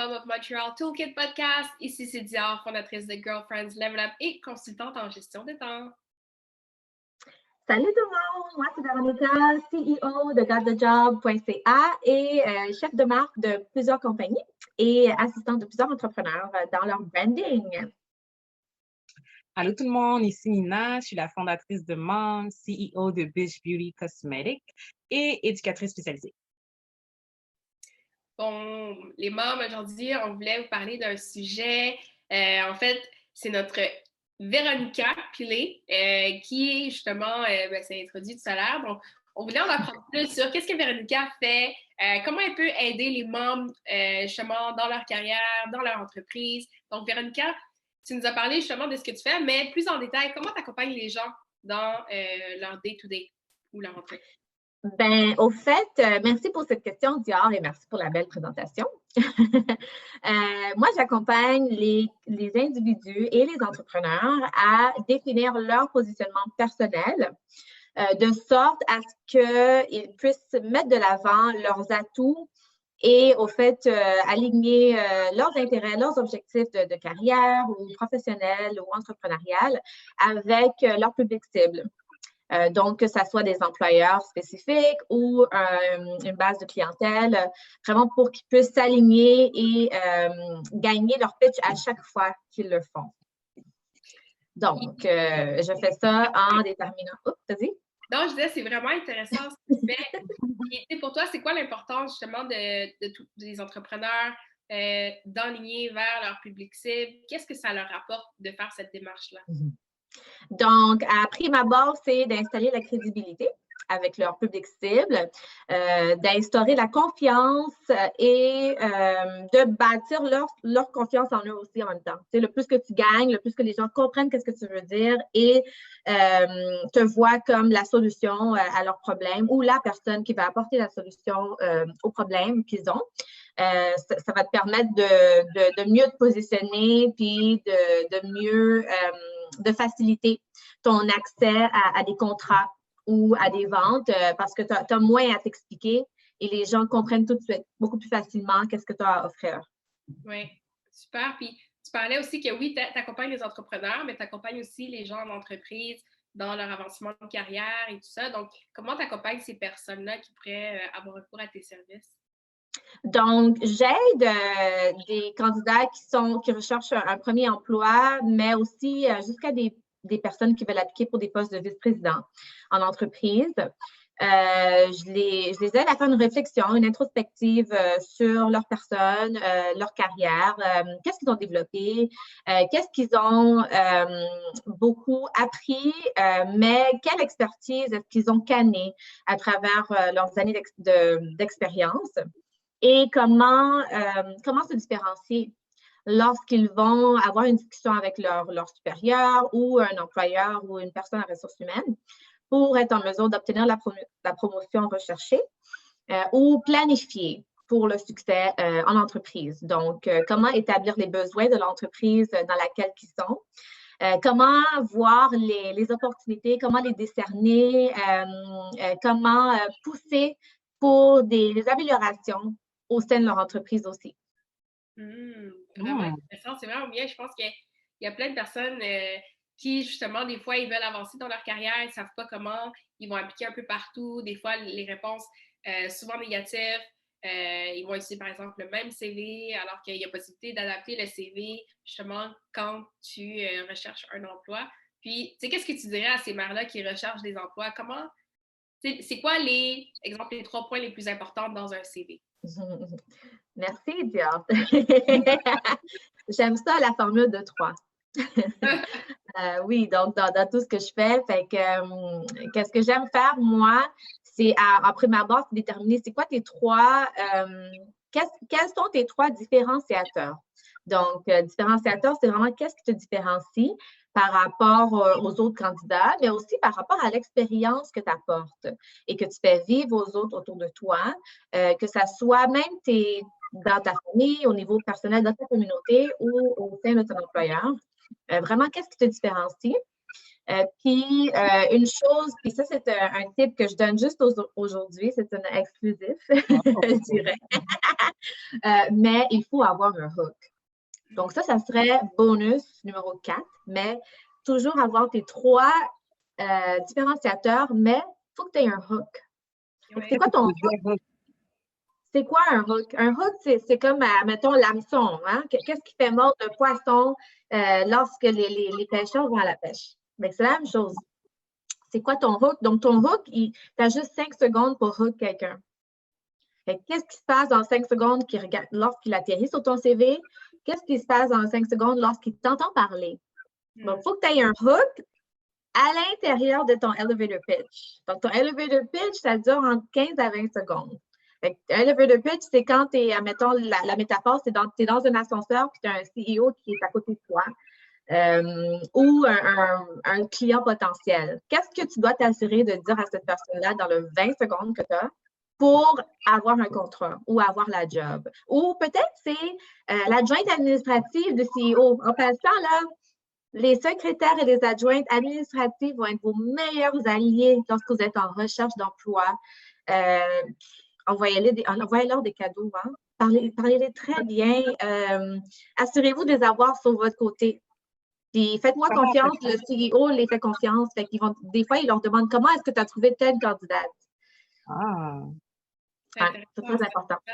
Mom of Montreal Toolkit Podcast. Ici, c'est Dior, fondatrice de Girlfriends Level Up et consultante en gestion de temps. Salut tout le monde, moi c'est Véronica, CEO de GotTheJob.ca et chef de marque de plusieurs compagnies et assistante de plusieurs entrepreneurs dans leur branding. Allô tout le monde, ici Nina, je suis la fondatrice de Mom, CEO de Bish Beauty Cosmetics et éducatrice spécialisée. Bon, les mômes, aujourd'hui, on voulait vous parler d'un sujet. En fait, c'est notre Véronica Pilé qui est justement, s'est introduit tout à l'heure. Donc, on voulait en apprendre plus sur qu'est-ce que Véronica fait, comment elle peut aider les mômes justement dans leur carrière, dans leur entreprise. Donc, Véronica, tu nous as parlé justement de ce que tu fais, mais plus en détail, comment tu accompagnes les gens dans leur day-to-day ou leur entreprise? Ben, au fait, merci pour cette question, Dior, et merci pour la belle présentation. Moi, j'accompagne les individus et les entrepreneurs à définir leur positionnement personnel de sorte à ce qu'ils puissent mettre de l'avant leurs atouts et au fait aligner leurs intérêts, leurs objectifs de carrière ou professionnel ou entrepreneurial avec leur public cible. Donc, que ce soit des employeurs spécifiques ou une base de clientèle, vraiment pour qu'ils puissent s'aligner et gagner leur pitch à chaque fois qu'ils le font. Donc, je fais ça en déterminant… Oups, vas-y. Non, je disais, c'est vraiment intéressant ce que tu fais. Et pour toi, c'est quoi l'importance justement des entrepreneurs d'enligner vers leur public cible? Qu'est-ce que ça leur apporte de faire cette démarche-là? Donc, à prime abord, c'est d'installer la crédibilité avec leur public cible, d'instaurer la confiance et de bâtir leur confiance en eux aussi en même temps. C'est le plus que tu gagnes, le plus que les gens comprennent qu'est-ce que tu veux dire et te voient comme la solution à leurs problèmes ou la personne qui va apporter la solution aux problèmes qu'ils ont. Ça va te permettre de mieux te positionner puis de mieux de faciliter ton accès à des contrats ou à des ventes parce que tu as moins à t'expliquer et les gens comprennent tout de suite, beaucoup plus facilement qu'est-ce que tu as à offrir. Oui, super. Puis tu parlais aussi que oui, tu accompagnes les entrepreneurs, mais tu accompagnes aussi les gens en entreprise dans leur avancement de carrière et tout ça. Donc, comment tu accompagnes ces personnes-là qui pourraient avoir recours à tes services? Donc, j'aide des candidats qui recherchent un premier emploi, mais aussi jusqu'à des personnes qui veulent appliquer pour des postes de vice-président en entreprise. Je les aide à faire une réflexion, une introspective sur leur personne, leur carrière, qu'est-ce qu'ils ont développé, qu'est-ce qu'ils ont beaucoup appris, mais quelle expertise est-ce qu'ils ont canné à travers leurs années d'expérience. Et comment se différencier lorsqu'ils vont avoir une discussion avec leur supérieur ou un employeur ou une personne à ressources humaines pour être en mesure d'obtenir la promotion recherchée ou planifier pour le succès en entreprise. Donc, comment établir les besoins de l'entreprise dans laquelle ils sont. Comment voir les opportunités, comment les décerner, comment pousser pour des améliorations au sein de leur entreprise aussi. Vraiment intéressant. C'est vraiment bien. Je pense qu'il y a plein de personnes qui, justement, des fois, ils veulent avancer dans leur carrière, ils ne savent pas comment, ils vont appliquer un peu partout. Des fois, les réponses souvent négatives. Ils vont utiliser, par exemple, le même CV, alors qu'il y a possibilité d'adapter le CV, justement, quand tu recherches un emploi. Puis, tu sais, qu'est-ce que tu dirais à ces mères-là qui recherchent des emplois? C'est quoi les 3 points les plus importants dans un CV? Merci, Dior. J'aime ça, la formule de 3. Oui, donc dans tout ce que je fais, qu'est-ce que j'aime faire, moi, c'est en prime abord, c'est déterminer c'est quoi tes 3, quels sont tes 3 différenciateurs. Donc, différenciateur, c'est vraiment qu'est-ce qui te différencie par rapport aux autres candidats, mais aussi par rapport à l'expérience que tu apportes et que tu fais vivre aux autres autour de toi, que ça soit même dans ta famille, au niveau personnel, dans ta communauté ou au sein de ton employeur. Vraiment, qu'est-ce qui te différencie? Puis, une chose, puis ça, c'est un tip que je donne juste aujourd'hui, c'est un exclusif, je dirais. Mais il faut avoir un hook. Donc, ça serait bonus numéro 4, mais toujours avoir tes 3 différenciateurs, mais il faut que tu aies un hook. C'est quoi ton hook? C'est quoi un hook? Un hook, c'est comme, mettons, l'hameçon. Hein? Qu'est-ce qui fait mordre le poisson lorsque les pêcheurs vont à la pêche? Mais c'est la même chose. C'est quoi ton hook? Donc, ton hook, tu as juste 5 secondes pour hook quelqu'un. Qu'est-ce qui se passe dans 5 secondes lorsqu'il atterrit sur ton CV? Qu'est-ce qui se passe dans 5 secondes lorsqu'il t'entend parler? Donc, il faut que tu aies un hook à l'intérieur de ton elevator pitch. Donc, ton elevator pitch, ça dure entre 15 à 20 secondes. Un elevator pitch, c'est quand tu es, mettons, la métaphore, c'est tu es dans un ascenseur puis tu as un CEO qui est à côté de toi ou un client potentiel. Qu'est-ce que tu dois t'assurer de dire à cette personne-là dans les 20 secondes que tu as pour avoir un contrat ou avoir la job? Ou peut-être c'est l'adjointe administrative du CEO. En passant, là, les secrétaires et les adjointes administratives vont être vos meilleurs alliés lorsque vous êtes en recherche d'emploi. Envoyez-leur des cadeaux. Hein? Parlez-les très bien. Assurez-vous de les avoir sur votre côté. Puis faites-moi confiance, le CEO les fait confiance. Fait qu'ils des fois, ils leur demandent comment est-ce que tu as trouvé telle candidate. C'est très important. Tu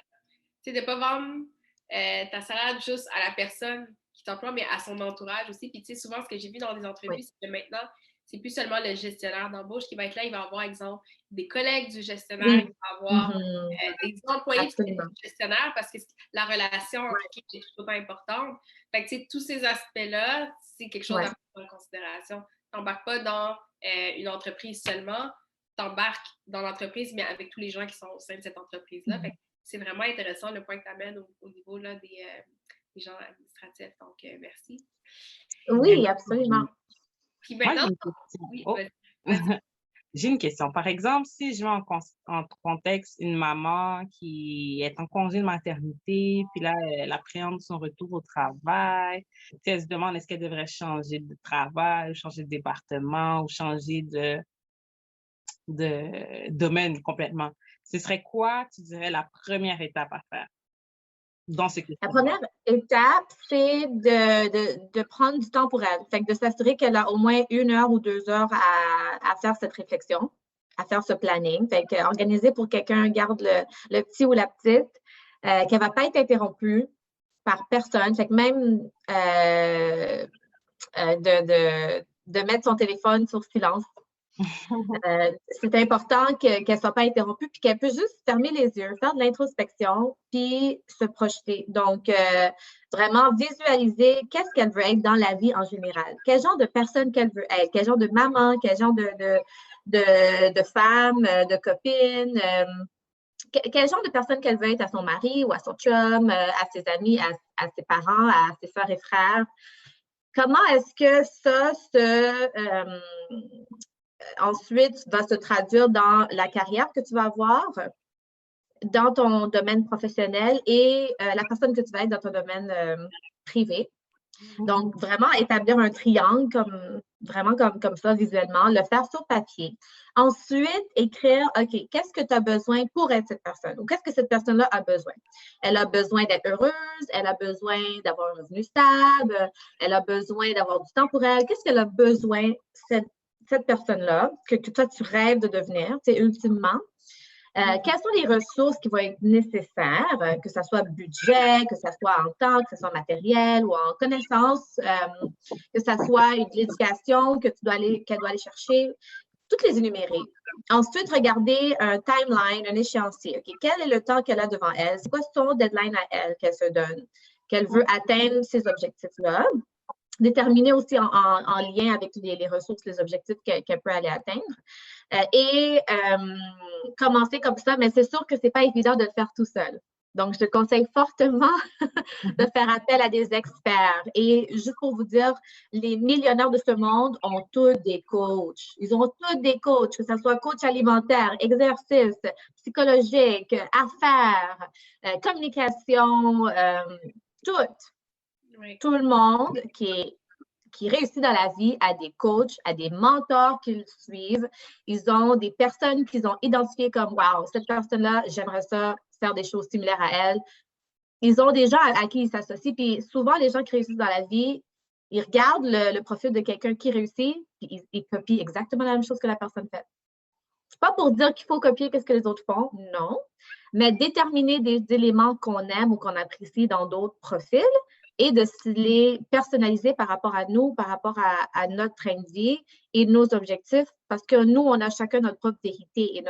sais, de ne pas vendre ta salade juste à la personne qui t'emploie, mais à son entourage aussi. Puis, tu sais, souvent, ce que j'ai vu dans les entrevues, c'est que maintenant, c'est plus seulement le gestionnaire d'embauche qui va être là. Il va avoir, exemple, des collègues du gestionnaire, il va avoir des employés du gestionnaire parce que la relation entre équipes est tout autant importante. Fait que, tu sais, tous ces aspects-là, c'est quelque chose à prendre en considération. Tu n'embarques pas dans une entreprise seulement, tu embarques dans l'entreprise, mais avec tous les gens qui sont au sein de cette entreprise-là. Fait que c'est vraiment intéressant le point que tu amènes au niveau là, des gens administratifs. Donc, merci. Oui, absolument. Puis maintenant, j'ai une question. Par exemple, si je mets en contexte une maman qui est en congé de maternité, puis là, elle appréhende son retour au travail, elle se demande est-ce qu'elle devrait changer de travail, changer de département ou changer de domaine complètement. Ce serait quoi, tu dirais, la première étape à faire dans ce questions? La première étape, c'est de prendre du temps pour elle. Fait que de s'assurer qu'elle a au moins 1 heure ou 2 heures à faire cette réflexion, à faire ce planning. Fait que organiser pour que quelqu'un garde le petit ou la petite, qu'elle ne va pas être interrompue par personne. Fait que même de mettre son téléphone sur silence. C'est important qu'elle ne soit pas interrompue puis qu'elle puisse juste fermer les yeux, faire de l'introspection puis se projeter. Donc, vraiment visualiser qu'est-ce qu'elle veut être dans la vie en général. Quel genre de personne qu'elle veut être, quel genre de maman, quel genre de femme, de copine, quel genre de personne qu'elle veut être à son mari ou à son chum, à ses amis, à ses parents, à ses soeurs et frères. Comment est-ce que ça ensuite va se traduire dans la carrière que tu vas avoir, dans ton domaine professionnel et la personne que tu vas être dans ton domaine privé. Donc, vraiment établir un triangle comme ça visuellement, le faire sur papier. Ensuite, écrire, OK, qu'est-ce que tu as besoin pour être cette personne ou qu'est-ce que cette personne-là a besoin? Elle a besoin d'être heureuse, elle a besoin d'avoir un revenu stable, elle a besoin d'avoir du temps pour elle. Qu'est-ce qu'elle a besoin, cette personne-là, que toi, tu rêves de devenir, c'est ultimement? Quelles sont les ressources qui vont être nécessaires, que ce soit budget, que ce soit en temps, que ce soit matériel ou en connaissances, que ce soit de l'éducation qu'elle doit aller chercher, toutes les énumérer. Ensuite, regarder un timeline, un échéancier. Okay? Quel est le temps qu'elle a devant elle? C'est quoi son deadline à elle qu'elle se donne? Qu'elle veut atteindre ces objectifs-là. Déterminer aussi en lien avec les ressources, les objectifs qu'elle peut aller atteindre. Et commencer comme ça, mais c'est sûr que ce n'est pas évident de le faire tout seul. Donc, je te conseille fortement de faire appel à des experts. Et juste pour vous dire, les millionnaires de ce monde ont tous des coachs. Ils ont tous des coachs, que ce soit coach alimentaire, exercice, psychologique, affaires, communication, tout. Oui. Tout le monde qui qui réussit dans la vie a des coachs, a des mentors qui le suivent. Ils ont des personnes qu'ils ont identifiées comme « Wow, cette personne-là, j'aimerais ça faire des choses similaires à elle. » Ils ont des gens à qui ils s'associent. Puis souvent, les gens qui réussissent dans la vie, ils regardent le profil de quelqu'un qui réussit, puis ils copient exactement la même chose que la personne fait. C'est pas pour dire qu'il faut copier ce que les autres font, non. Mais déterminer des éléments qu'on aime ou qu'on apprécie dans d'autres profils et de se les personnaliser par rapport à nous, par rapport à notre train de vie et nos objectifs, parce que nous, on a chacun notre propre vérité et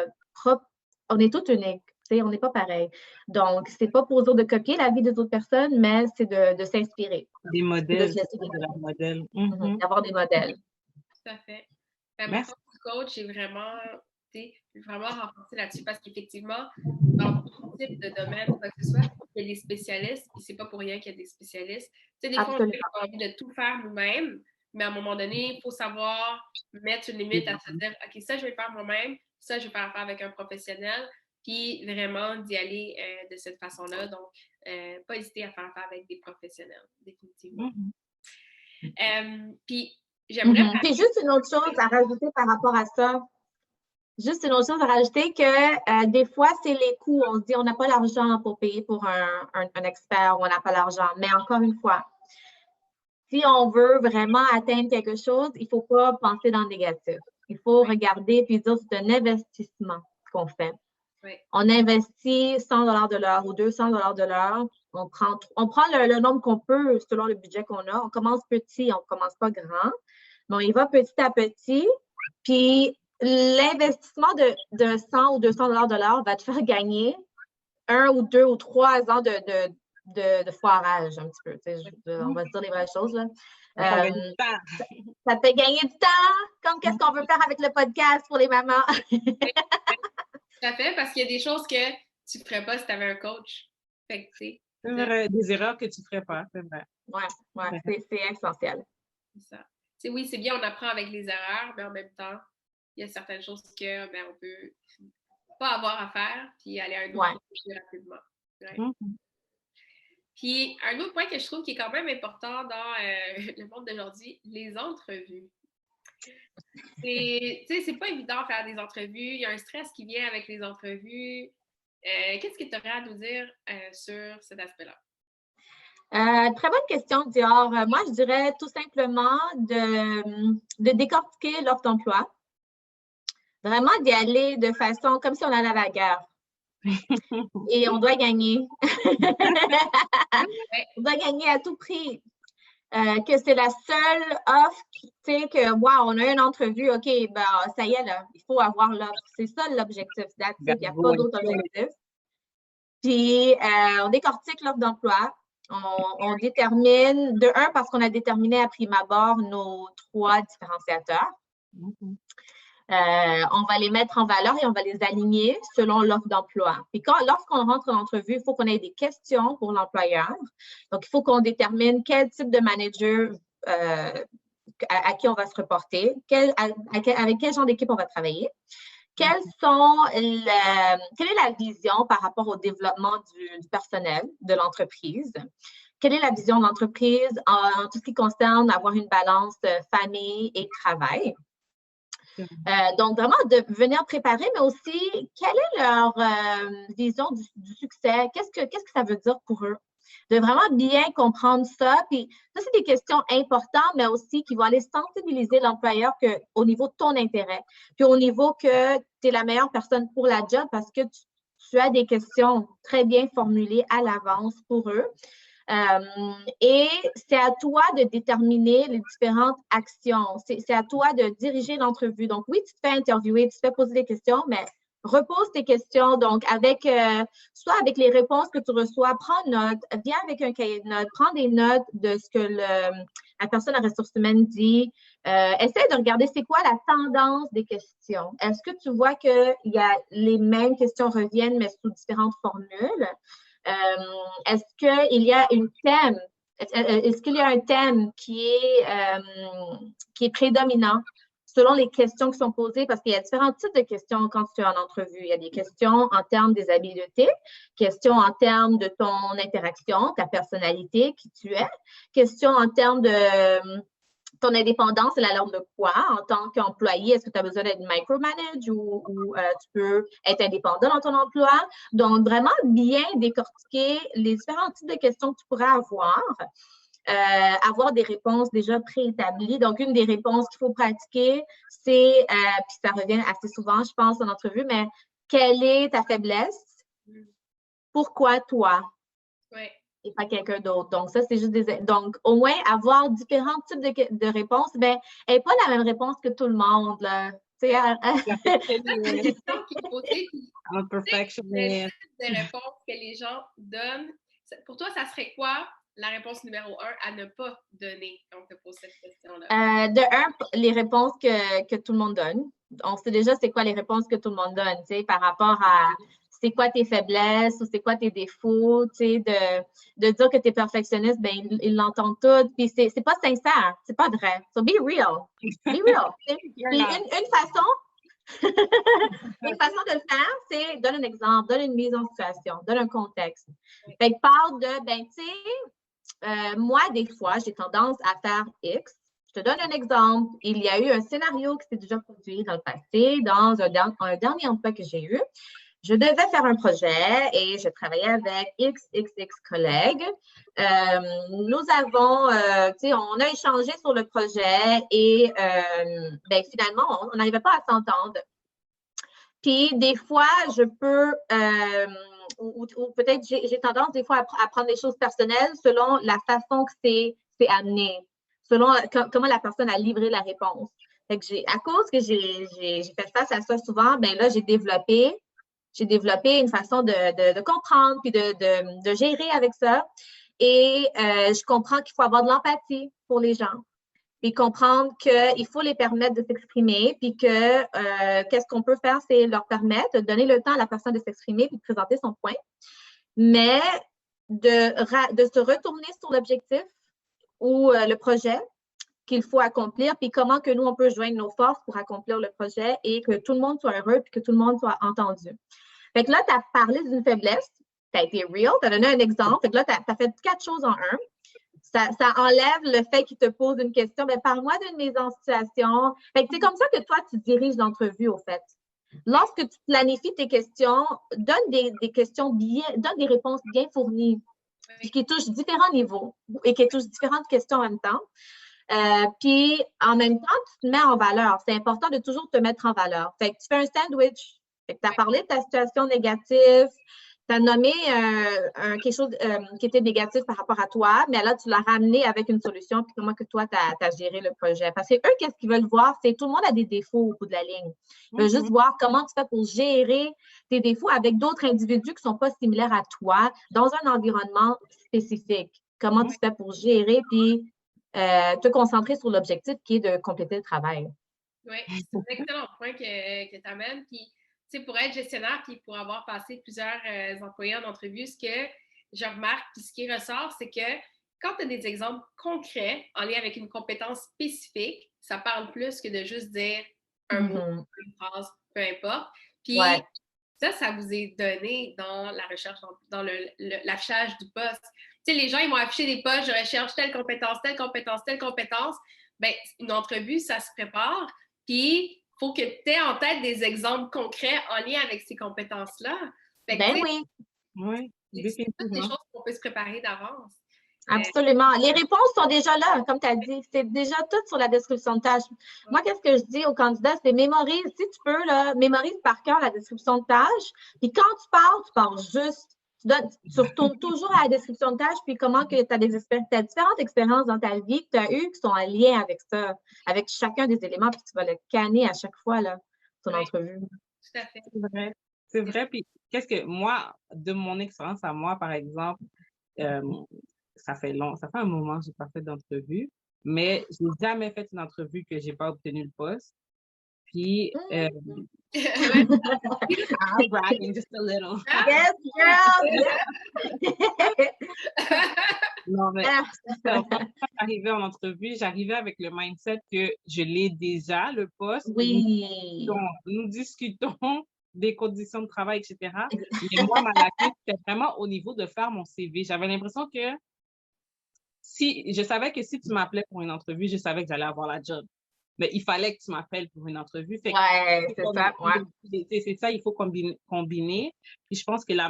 on est tous uniques, on n'est pas pareil. Donc, c'est pas pour dire de copier la vie des autres personnes, mais c'est de s'inspirer. Des modèles, de modèles. D'avoir des modèles. Tout à fait. Mon coach, j'ai vraiment renforcé là-dessus parce qu'effectivement, dans tout type de domaine, quoi que ce soit, il y a des spécialistes, et c'est pas pour rien qu'il y a des spécialistes. Tu sais, des fois, on a envie de tout faire nous-mêmes, mais à un moment donné, il faut savoir mettre une limite à se dire, OK, ça, je vais le faire moi-même, ça, je vais faire affaire avec un professionnel, puis vraiment d'y aller de cette façon-là. Donc, pas hésiter à faire affaire avec des professionnels, définitivement. Puis, j'aimerais... Puis juste une autre chose à rajouter par rapport à ça. Juste une autre chose à rajouter que des fois, c'est les coûts. On se dit, on n'a pas l'argent pour payer pour un expert ou on n'a pas l'argent. Mais encore une fois, si on veut vraiment atteindre quelque chose, il ne faut pas penser dans le négatif. Il faut regarder et dire c'est un investissement qu'on fait. Oui. On investit 100 $ de l'heure ou 200 $ de l'heure. On prend le nombre qu'on peut selon le budget qu'on a. On commence petit, on ne commence pas grand. Mais on y va petit à petit. Puis, l'investissement de 100 ou 200 $ de l'heure va te faire gagner 1 ou 2 ou 3 ans de foirage un petit peu. On va se dire les vraies choses. Là. Ça te fait gagner du temps, comme qu'est-ce qu'on veut faire avec le podcast pour les mamans. Tout à fait, parce qu'il y a des choses que tu ne ferais pas si tu avais un coach. Fait que, des erreurs que tu ne ferais pas, c'est vrai. Oui, c'est essentiel. C'est ça. Oui, c'est bien, on apprend avec les erreurs, mais en même temps, il y a certaines choses que on peut pas avoir à faire, puis aller à un autre plus rapidement. Ouais. Puis, un autre point que je trouve qui est quand même important dans le monde d'aujourd'hui, les entrevues. C'est pas évident de faire des entrevues. Il y a un stress qui vient avec les entrevues. Qu'est-ce que tu aurais à nous dire sur cet aspect-là? Très bonne question, Dior. Moi, je dirais tout simplement de décortiquer l'offre d'emploi. Vraiment d'y aller de façon comme si on allait à la guerre. Et on doit gagner. On doit gagner à tout prix. Que c'est la seule offre qui fait que, wow, on a une entrevue, OK, ben, ça y est, là, il faut avoir l'offre. C'est ça l'objectif. Il n'y a pas d'autre objectif. Puis, on décortique l'offre d'emploi. On détermine, de un, parce qu'on a déterminé à prime abord nos 3 différenciateurs. On va les mettre en valeur et on va les aligner selon l'offre d'emploi. Puis lorsqu'on rentre en entrevue, il faut qu'on ait des questions pour l'employeur. Donc, il faut qu'on détermine quel type de manager à qui on va se reporter, avec quel genre d'équipe on va travailler. Quelle est la vision par rapport au développement du personnel de l'entreprise? Quelle est la vision de l'entreprise en tout ce qui concerne avoir une balance famille et travail? Donc, vraiment, de venir préparer, mais aussi, quelle est leur vision du succès? Qu'est-ce que ça veut dire pour eux? De vraiment bien comprendre ça. Puis, ça, c'est des questions importantes, mais aussi qui vont aller sensibiliser l'employeur au niveau de ton intérêt. Puis, au niveau que tu es la meilleure personne pour la job parce que tu as des questions très bien formulées à l'avance pour eux. Et c'est à toi de déterminer les différentes actions. C'est à toi de diriger l'entrevue. Donc, oui, tu te fais interviewer, tu te fais poser des questions, mais repose tes questions. Donc, soit avec les réponses que tu reçois, prends note, viens avec un cahier de notes, prends des notes de ce que la personne à ressources humaines dit. Essaie de regarder c'est quoi la tendance des questions. Est-ce que tu vois que les mêmes questions reviennent, mais sous différentes formules? Est-ce qu'il y a un thème qui est prédominant selon les questions qui sont posées? Parce qu'il y a différents types de questions quand tu es en entrevue. Il y a des questions en termes des habiletés, questions en termes de ton interaction, ta personnalité, qui tu es, questions en termes ton indépendance, c'est la norme de quoi en tant qu'employé? Est-ce que tu as besoin d'être micromanage ou tu peux être indépendant dans ton emploi? Donc, vraiment bien décortiquer les différents types de questions que tu pourrais avoir des réponses déjà préétablies. Donc, une des réponses qu'il faut pratiquer, c'est, puis ça revient assez souvent, je pense, en entrevue, mais quelle est ta faiblesse? Pourquoi toi? Oui. Et pas quelqu'un d'autre. Donc, ça, c'est juste Donc, au moins, avoir différents types de réponses, bien, elle n'est pas la même réponse que tout le monde, là. Tu sais, une question qu'il faut poser. Un perfectionniste. Des réponses que les gens donnent. Pour toi, ça serait quoi la réponse numéro 1 à ne pas donner quand on te pose cette question-là? De un, les réponses que tout le monde donne. On sait déjà c'est quoi les réponses que tout le monde donne, tu sais, par rapport à c'est quoi tes faiblesses ou c'est quoi tes défauts, tu sais, de dire que tu es perfectionniste, ben ils l'entendent tout, puis c'est pas sincère, c'est pas vrai. So be real. Be real. Une façon une façon de le faire, c'est donne un exemple, donne une mise en situation, donne un contexte. Fait que parle de, ben, tu sais, moi, des fois, j'ai tendance à faire X. Je te donne un exemple. Il y a eu un scénario qui s'est déjà produit dans le passé, dans un dernier emploi que j'ai eu. Je devais faire un projet et je travaillais avec XXX collègues. Nous avons, tu sais, on a échangé sur le projet et ben, finalement, on n'arrivait pas à s'entendre. Puis, des fois, je peux, ou peut-être j'ai tendance des fois à prendre des choses personnelles selon la façon que c'est amené, selon comment la personne a livré la réponse. Fait que à cause que j'ai fait face à ça souvent, ben là, j'ai développé une façon de comprendre puis de gérer avec ça. Et je comprends qu'il faut avoir de l'empathie pour les gens. Puis comprendre qu'il faut les permettre de s'exprimer, puis que qu'est-ce qu'on peut faire, c'est leur permettre de donner le temps à la personne de s'exprimer puis de présenter son point, mais de se retourner sur l'objectif ou le projet qu'il faut accomplir, puis comment que nous, on peut joindre nos forces pour accomplir le projet et que tout le monde soit heureux puis que tout le monde soit entendu. Fait que là, tu as parlé d'une faiblesse, tu as été real, tu as donné un exemple, fait que là, tu as fait 4 choses en un. Ça enlève le fait qu'il te pose une question. Ben, parle-moi d'une mise en situation. C'est comme ça que toi, tu diriges l'entrevue, au fait. Lorsque tu planifies tes questions, donne des questions donne des réponses bien fournies, qui touchent différents niveaux et qui touchent différentes questions en même temps. Puis, en même temps, tu te mets en valeur. C'est important de toujours te mettre en valeur. Fait que tu fais un sandwich. Fait que tu as parlé de ta situation négative, tu as nommé quelque chose qui était négatif par rapport à toi, mais là, tu l'as ramené avec une solution, puis comment que toi, tu as géré le projet. Parce que eux, qu'est-ce qu'ils veulent voir? C'est tout le monde a des défauts au bout de la ligne. Ils veulent juste voir comment tu fais pour gérer tes défauts avec d'autres individus qui ne sont pas similaires à toi dans un environnement spécifique. Comment tu fais pour gérer, puis te concentrer sur l'objectif qui est de compléter le travail. Oui, c'est un excellent point que tu amènes. Puis, tu sais, pour être gestionnaire, puis pour avoir passé plusieurs employés en entrevue, ce que je remarque, puis ce qui ressort, c'est que quand tu as des exemples concrets en lien avec une compétence spécifique, ça parle plus que de juste dire un mot, une phrase, peu importe. Puis, ça vous est donné dans la recherche, dans l'affichage du poste. Tu sais, les gens, ils vont afficher des postes, je recherche telle compétence, telle compétence, telle compétence. Bien, une entrevue, ça se prépare. Puis, il faut que tu aies en tête des exemples concrets en lien avec ces compétences-là. Ben oui. Oui, c'est toutes des choses qu'on peut se préparer d'avance. Absolument. Les réponses sont déjà là, comme tu as dit. C'est déjà tout sur la description de tâche. Moi, qu'est-ce que je dis aux candidats? C'est mémorise, si tu peux, là, mémorise par cœur la description de tâche. Puis quand tu parles juste. Tu retournes toujours à la description de tâche, puis comment que tu as différentes expériences dans ta vie que tu as eues qui sont en lien avec ça, avec chacun des éléments, puis tu vas le canner à chaque fois, là, ton entrevue. Tout à fait. C'est vrai. C'est vrai. Puis, qu'est-ce que moi, de mon expérience à moi, par exemple, ça fait un moment que je n'ai pas fait d'entrevue, mais je n'ai jamais fait une entrevue que je n'ai pas obtenu le poste. Puis, I'm bragging just a little. Yes, girl! Non, mais quand j'arrivais en entrevue, j'arrivais avec le mindset que je l'ai déjà, le poste. Oui. Nous discutons des conditions de travail, etc. Mais moi, ma lacune, c'était vraiment au niveau de faire mon CV. J'avais l'impression que je savais que si tu m'appelais pour une entrevue, je savais que j'allais avoir la job. Mais il fallait que tu m'appelles pour une entrevue. Fait c'est ça, c'est ça, il faut combiner. Puis je pense que là,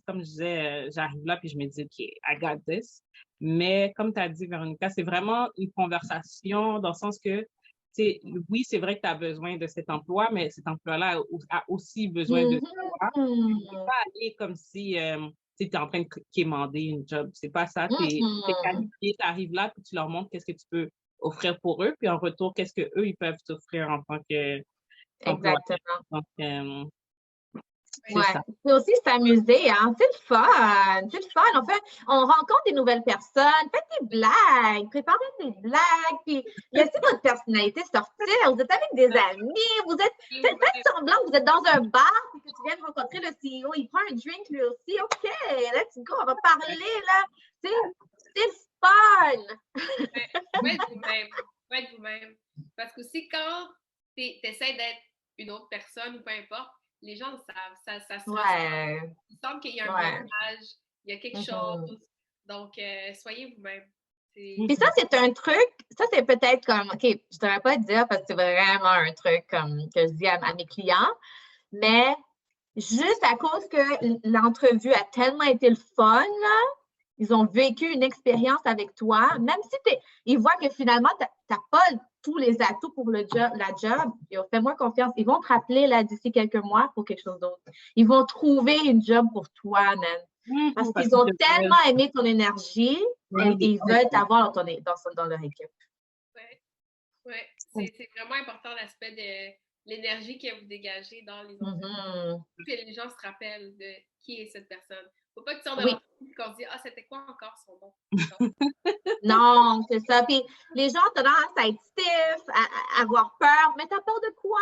comme je disais, j'arrive là, puis je me dis, OK, I got this. Mais comme tu as dit, Véronica, c'est vraiment une conversation dans le sens que, oui, c'est vrai que tu as besoin de cet emploi, mais cet emploi-là a aussi besoin de toi. Tu ne peux pas aller comme si tu es en train de quémander une job. C'est pas ça. Tu es qualifié, tu arrives là, puis tu leur montres qu'est-ce que tu peux offrir pour eux, puis en retour, qu'est-ce qu'eux, ils peuvent t'offrir en tant qu'employé. Exactement. Donc, ouais. C'est aussi s'amuser, hein. C'est le fun. C'est le fun. On rencontre des nouvelles personnes. Faites des blagues. Préparez des blagues. Puis laissez votre personnalité sortir. Vous êtes avec des amis. Faites semblant que vous êtes dans un bar et que tu viens de rencontrer le CEO. Il prend un drink lui aussi. OK, let's go. On va parler, là. C'est le fun. Ouais, vous-même. Parce que aussi, quand tu essaies d'être une autre personne ou peu importe, les gens le savent, ça se ressent. Il semble qu'il y a un blocage, il y a quelque chose. Donc, soyez vous-même. Puis ça, c'est un truc, ça, c'est peut-être comme, OK, je ne devrais pas dire parce que c'est vraiment un truc comme que je dis à mes clients, mais juste à cause que l'entrevue a tellement été le fun, là, ils ont vécu une expérience avec toi, même si ils voient que finalement, tu n'as pas tous les atouts pour la job, fais-moi confiance. Ils vont te rappeler là d'ici quelques mois pour quelque chose d'autre. Ils vont trouver une job pour toi, même. Parce qu'ils ont tellement aimé ton énergie et ils veulent t'avoir dans leur équipe. Oui. C'est vraiment important l'aspect de l'énergie que vous dégagez dans les entreprises. Que les gens se rappellent de qui est cette personne. Il ne faut pas que tu sortes de l'entreprise et qu'on se dise « Ah, c'était quoi encore son nom? » Non, c'est ça. Puis les gens ont tendance à être stiff, à avoir peur. Mais t'as peur de quoi?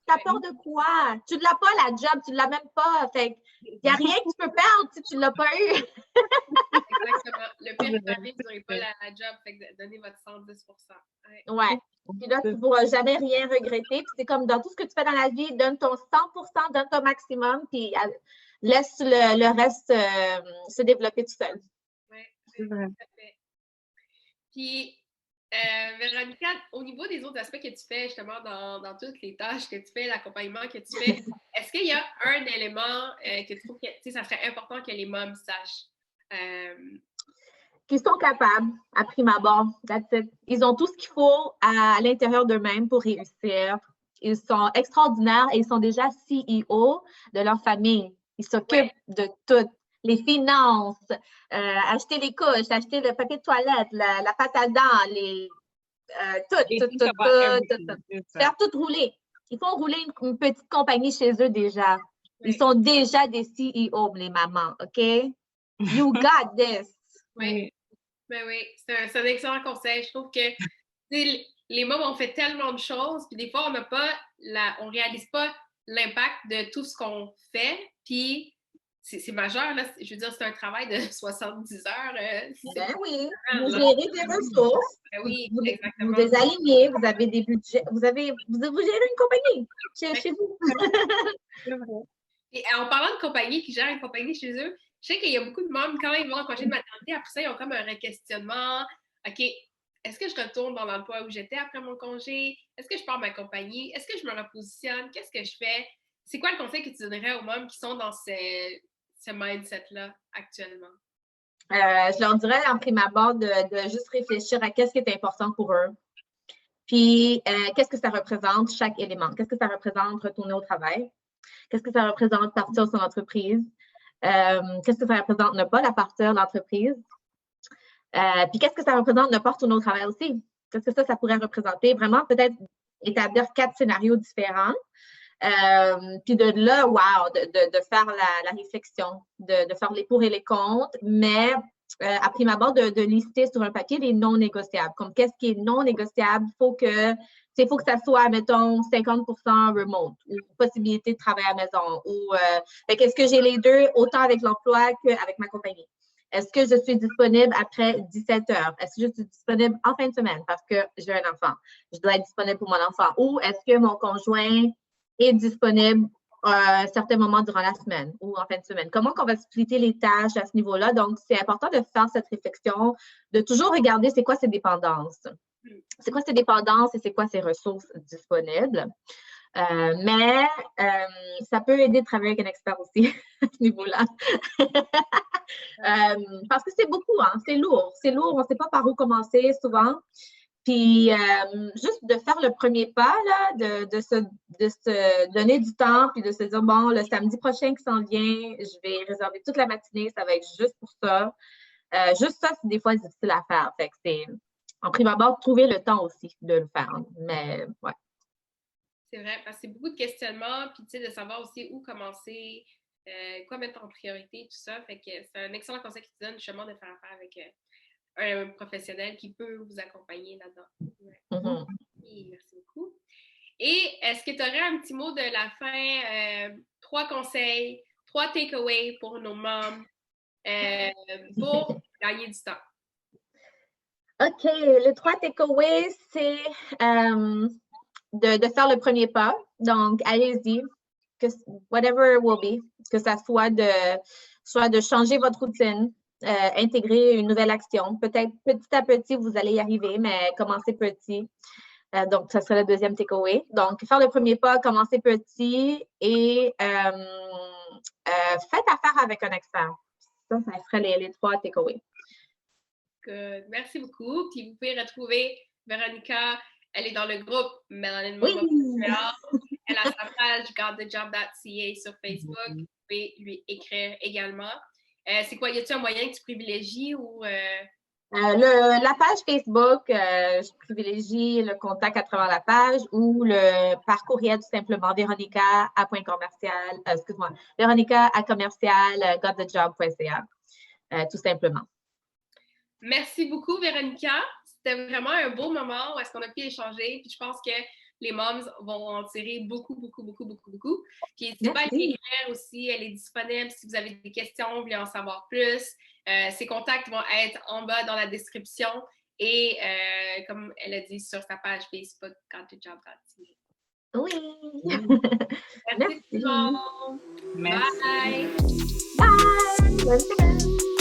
T'as peur de quoi? Tu ne l'as pas, la job, tu ne l'as même pas. Fait il n'y a rien que tu peux perdre si tu ne l'as pas eu. Exactement. Le pire qui arrive, vous n'aurez pas la job. Fait que donnez votre 110 Ouais. Puis là, tu ne pourras jamais rien regretter. Puis c'est comme dans tout ce que tu fais dans la vie, donne ton 100%, donne ton maximum, puis laisse le reste se développer tout seul. Oui, c'est vrai. Puis, Véronica, au niveau des autres aspects que tu fais justement dans toutes les tâches que tu fais, l'accompagnement que tu fais, est-ce qu'il y a un élément que tu trouves que ça serait important que les mômes sachent? Qu'ils sont capables, à prime abord. That's it. Ils ont tout ce qu'il faut à l'intérieur d'eux-mêmes pour réussir. Ils sont extraordinaires et ils sont déjà CEO de leur famille. Ils s'occupent de tout. Les finances, acheter les couches, acheter le papier de toilette, la pâte à dents, tout. Faire tout rouler. Ils font rouler une petite compagnie chez eux déjà. Ils sont déjà des CEO, les mamans, OK? You got this. Oui. C'est un excellent conseil. Je trouve que les mômes ont fait tellement de choses, puis des fois, on réalise pas l'impact de tout ce qu'on fait, puis c'est majeur, là. Je veux dire, c'est un travail de 70 heures. Oui, vous gérez des ressources. Oui, exactement. Vous les alignez, vous avez des budgets, vous gérez une compagnie chez vous. Et en parlant de compagnie qui gère une compagnie chez eux, je sais qu'il y a beaucoup de membres, quand ils vont en congé de maternité, après ça, ils ont comme un re-questionnement. OK, est-ce que je retourne dans l'emploi où j'étais après mon congé? Est-ce que je pars ma compagnie? Est-ce que je me repositionne? Qu'est-ce que je fais? C'est quoi le conseil que tu donnerais aux mômes qui sont dans ce mindset-là actuellement? Je leur dirais en prime abord de juste réfléchir à qu'est-ce qui est important pour eux. Puis, qu'est-ce que ça représente, chaque élément? Qu'est-ce que ça représente retourner au travail? Qu'est-ce que ça représente partir de son entreprise? Qu'est-ce que ça représente ne pas la partir de l'entreprise? Puis, qu'est-ce que ça représente ne pas retourner au travail aussi? Qu'est-ce que ça pourrait représenter? Vraiment, peut-être établir 4 scénarios différents. Puis de là, de faire la réflexion, de faire les pour et les contre, mais à prime abord, de lister sur un papier les non négociables. Comme qu'est-ce qui est non négociable? Il faut que ça soit, mettons, 50% remote, ou possibilité de travailler à la maison. Ou est-ce que j'ai les deux, autant avec l'emploi qu'avec ma compagnie? Est-ce que je suis disponible après 17 heures? Est-ce que je suis disponible en fin de semaine parce que j'ai un enfant? Je dois être disponible pour mon enfant. Ou est-ce que mon conjoint est disponible à certains moments durant la semaine ou en fin de semaine. Comment on va splitter les tâches à ce niveau-là? Donc, c'est important de faire cette réflexion, de toujours regarder c'est quoi ses dépendances. C'est quoi ses dépendances et c'est quoi ses ressources disponibles. Mais ça peut aider de travailler avec un expert aussi à ce niveau-là. Parce que c'est beaucoup, hein, c'est lourd. C'est lourd, on ne sait pas par où commencer souvent. Puis, juste de faire le premier pas, là, de se donner du temps, puis de se dire, bon, le samedi prochain qui s'en vient, je vais réserver toute la matinée, ça va être juste pour ça. Juste ça, c'est des fois difficile à faire. Fait que c'est, en prime abord, trouver le temps aussi de le faire. Mais, ouais. C'est vrai, parce que c'est beaucoup de questionnements, puis tu sais, de savoir aussi où commencer, quoi mettre en priorité, tout ça. Fait que c'est un excellent conseil qui te donne justement de faire affaire avec un professionnel qui peut vous accompagner là-dedans. Ouais. Mm-hmm. Oui, merci beaucoup. Et est-ce que tu aurais un petit mot de la fin, 3 conseils, 3 takeaways pour nos moms pour gagner du temps? OK, les 3 takeaways, c'est de faire le premier pas. Donc, allez-y, whatever it will be, que ça soit de changer votre routine, intégrer une nouvelle action. Peut-être petit à petit, vous allez y arriver, mais commencez petit. Donc, ça serait le deuxième takeaway. Donc, faire le premier pas, commencer petit et faites affaire avec un expert. Ça serait les 3 takeaways. Good. Merci beaucoup. Puis vous pouvez retrouver Véronica. Elle est dans le groupe Melanin Oui. Mama. Elle a sa page gotthejob.ca sur Facebook. Vous pouvez lui écrire également. C'est quoi? Y a-t-il un moyen que tu privilégies ou... La page Facebook, je privilégie le contact à travers la page ou par courriel tout simplement Véronica@gotthejob.ca, tout simplement. Merci beaucoup, Véronica. C'était vraiment un beau moment où est-ce qu'on a pu échanger. Puis je pense que les moms vont en tirer beaucoup, beaucoup, beaucoup, beaucoup, beaucoup. Puis n'hésitez pas à lui écrire aussi. Elle est disponible si vous avez des questions, vous voulez en savoir plus. Ses contacts vont être en bas dans la description et comme elle a dit sur sa page Facebook, gotthejob.ca. Oui. Merci tout le monde. Merci. Bye. Bye.